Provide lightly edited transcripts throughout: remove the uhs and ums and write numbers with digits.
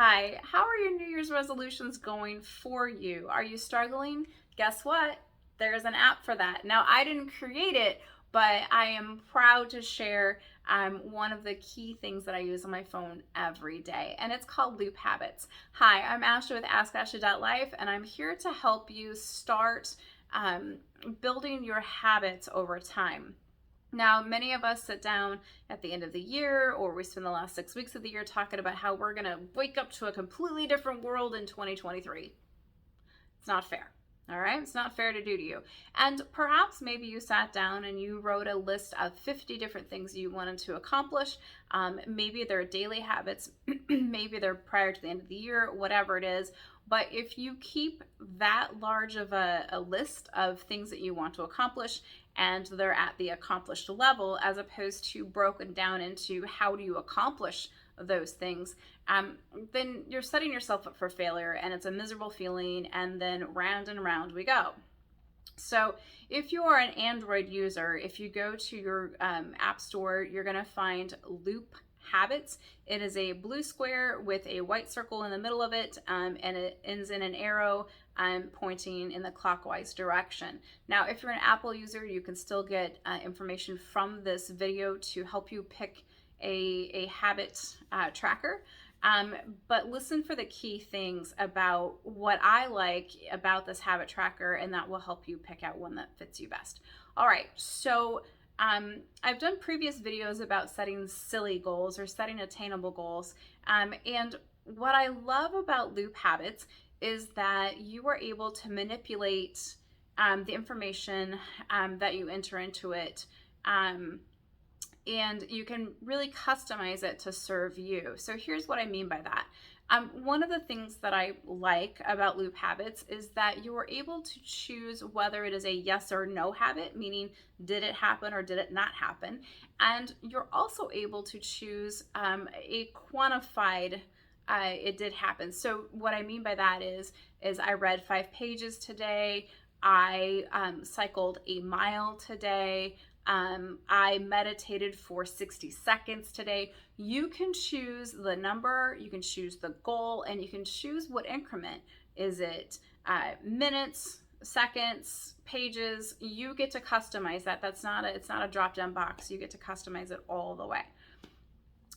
Hi, how are your New Year's resolutions going for you? Are you struggling? Guess what? There's an app for that. Now, I didn't create it, but I am proud to share one of the key things that I use on my phone every day, and it's called Loop Habits. Hi, I'm Ashley with AskAshley.life, and I'm here to help you start um, building your habits over time. Now, many of us sit down at the end of the year, or we spend the last 6 weeks of the year talking about how we're going to wake up to a completely different world in 2023. It's not fair. All right, it's not fair to do to you. And perhaps maybe you sat down and you wrote a list of 50 different things you wanted to accomplish. Maybe they're daily habits, maybe they're prior to the end of the year, whatever it is. But if you keep that large of a list of things that you want to accomplish and they're at the accomplished level, as opposed to broken down into how do you accomplish those things, then you're setting yourself up for failure and it's a miserable feeling, and then round and round we go. So if you are an Android user, if you go to your app store, you're going to find Loop Habits. It is a blue square with a white circle in the middle of it, and it ends in an arrow pointing in the clockwise direction. Now, if you're an Apple user, you can still get information from this video to help you pick a habit tracker. But listen for the key things about what I like about this habit tracker, and that will help you pick out one that fits you best. All right, so I've done previous videos about setting silly goals or setting attainable goals. And what I love about Loop Habits is that you are able to manipulate the information that you enter into it. And you can really customize it to serve you. So here's what I mean by that. One of the things that I like about Loop Habits is that you are able to choose whether it is a yes or no habit, meaning did it happen or did it not happen? And you're also able to choose a quantified it did happen. So what I mean by that is I read 5 pages today, I cycled a mile today, I meditated for 60 seconds today. You can choose the number, you can choose the goal, and you can choose what increment. Is it minutes, seconds, pages? You get to customize that. It's not a drop-down box. You get to customize it all the way.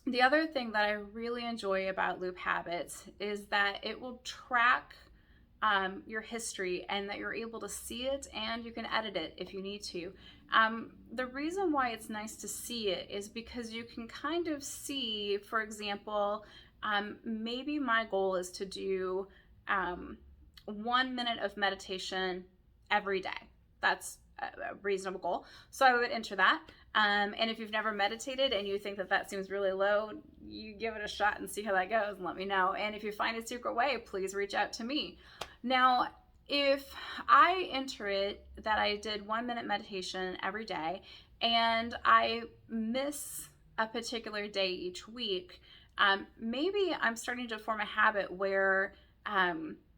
The other thing that I really enjoy about Loop Habits is that it will track your history, and that you're able to see it, and you can edit it if you need to. The reason why it's nice to see it is because you can kind of see, for example, maybe my goal is to do 1 minute of meditation every day. That's a reasonable goal. So I would enter that. And if you've never meditated and you think that that seems really low, you give it a shot and see how that goes and let me know. And if you find a secret way, please reach out to me. Now, if I enter it that I did 1 minute meditation every day and I miss a particular day each week, maybe I'm starting to form a habit where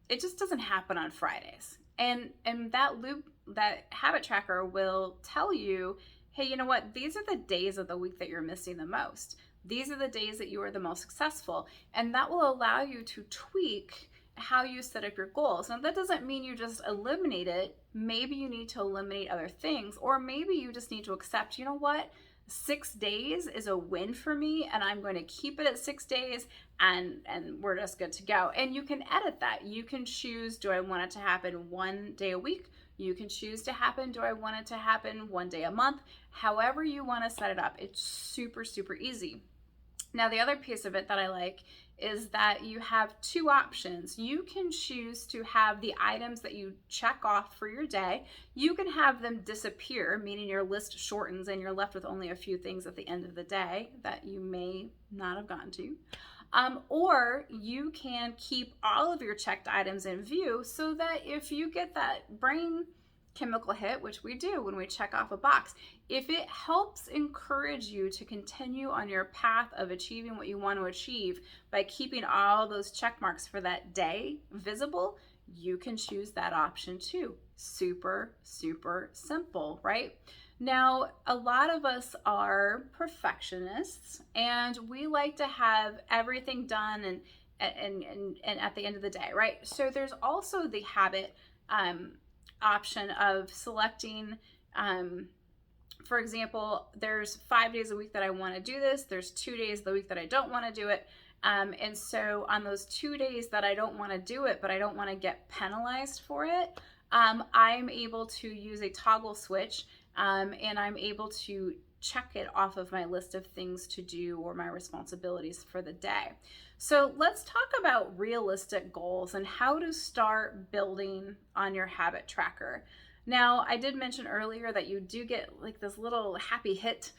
it just doesn't happen on Fridays. And that habit tracker will tell you, hey, you know what? These are the days of the week that you're missing the most. These are the days that you are the most successful. And that will allow you to tweak how you set up your goals. Now, that doesn't mean you just eliminate it. Maybe you need to eliminate other things, or maybe you just need to accept, you know what? 6 days is a win for me, and I'm going to keep it at 6 days, and we're just good to go. And you can edit that. You can choose, do I want it to happen 1 day a week? You can choose to happen, do I want it to happen 1 day a month? However you want to set it up. It's super, super easy. Now, the other piece of it that I like is that you have 2 options. You can choose to have the items that you check off for your day. You can have them disappear, meaning your list shortens and you're left with only a few things at the end of the day that you may not have gotten to. Or you can keep all of your checked items in view so that if you get that brain chemical hit, which we do when we check off a box, if it helps encourage you to continue on your path of achieving what you want to achieve by keeping all those check marks for that day visible, you can choose that option too. Super, super simple, right? Now, a lot of us are perfectionists and we like to have everything done and at the end of the day, right? So there's also the habit option of selecting, for example, there's 5 days a week that I want to do this. There's 2 days of the week that I don't want to do it. And so on those 2 days that I don't want to do it, but I don't want to get penalized for it, I'm able to use a toggle switch, and I'm able to check it off of my list of things to do or my responsibilities for the day. So let's talk about realistic goals and how to start building on your habit tracker. Now, I did mention earlier that you do get like this little happy hit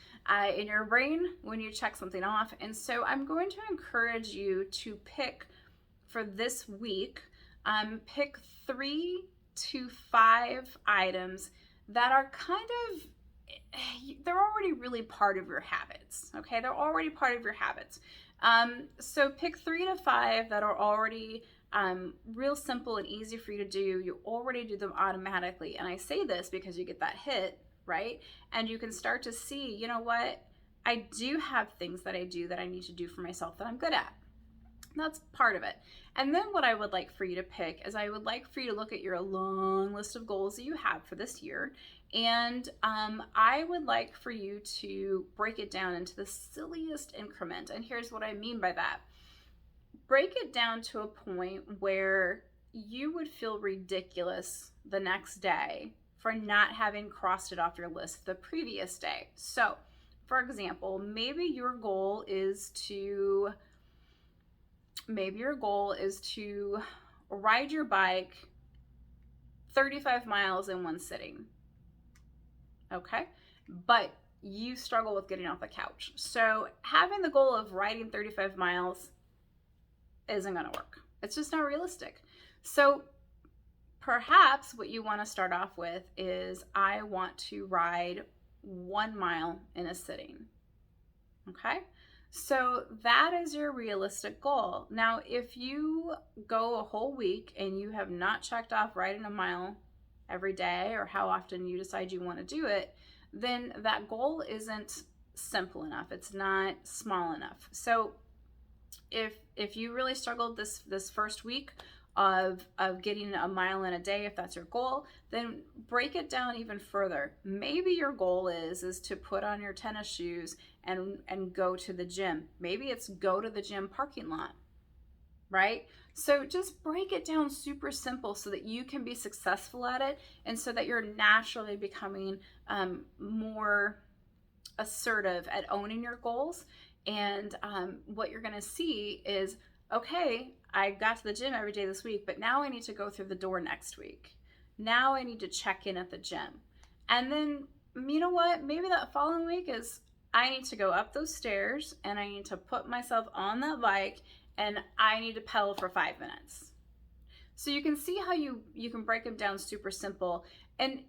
in your brain when you check something off. And so I'm going to encourage you to pick for this week, pick 3 to 5 items that are kind of, they're already really part of your habits. Okay, they're already part of your habits. So pick 3 to 5 that are already real simple and easy for you to do. You already do them automatically. And I say this because you get that hit, right? And you can start to see, you know what? I do have things that I do that I need to do for myself that I'm good at. That's part of it. And then what I would like for you to pick is I would like for you to look at your long list of goals that you have for this year. And I would like for you to break it down into the silliest increment. And here's what I mean by that. Break it down to a point where you would feel ridiculous the next day for not having crossed it off your list the previous day. So, for example, maybe your goal is to ride your bike 35 miles in one sitting. Okay? But you struggle with getting off the couch. So, having the goal of riding 35 miles isn't going to work. It's just not realistic. So perhaps what you want to start off with is I want to ride 1 mile in a sitting. Okay? So that is your realistic goal. Now, if you go a whole week and you have not checked off riding a mile every day or how often you decide you want to do it, then that goal isn't simple enough. It's not small enough. So if you really struggled this first week of getting a mile in a day, if that's your goal, then break it down even further. Maybe your goal is to put on your tennis shoes and go to the gym. Maybe it's go to the gym parking lot, right? So just break it down super simple so that you can be successful at it and so that you're naturally becoming more assertive at owning your goals. And what you're going to see is, okay, I got to the gym every day this week, but now I need to go through the door next week. Now I need to check in at the gym. And then, you know what? Maybe that following week is I need to go up those stairs and I need to put myself on that bike and I need to pedal for 5 minutes. So you can see how you can break them down super simple. And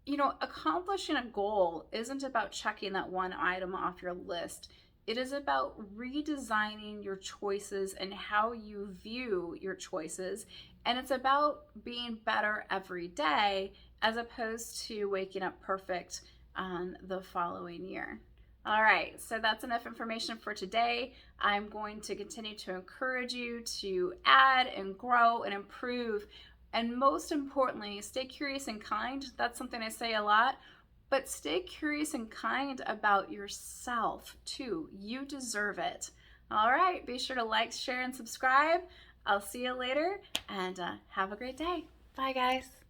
you know, accomplishing a goal isn't about checking that one item off your list. It is about redesigning your choices and how you view your choices. And it's about being better every day as opposed to waking up perfect on the following year. All right, so that's enough information for today. I'm going to continue to encourage you to add and grow and improve. And most importantly, stay curious and kind. That's something I say a lot. But stay curious and kind about yourself too. You deserve it. All right, be sure to like, share, and subscribe. I'll see you later and have a great day. Bye, guys.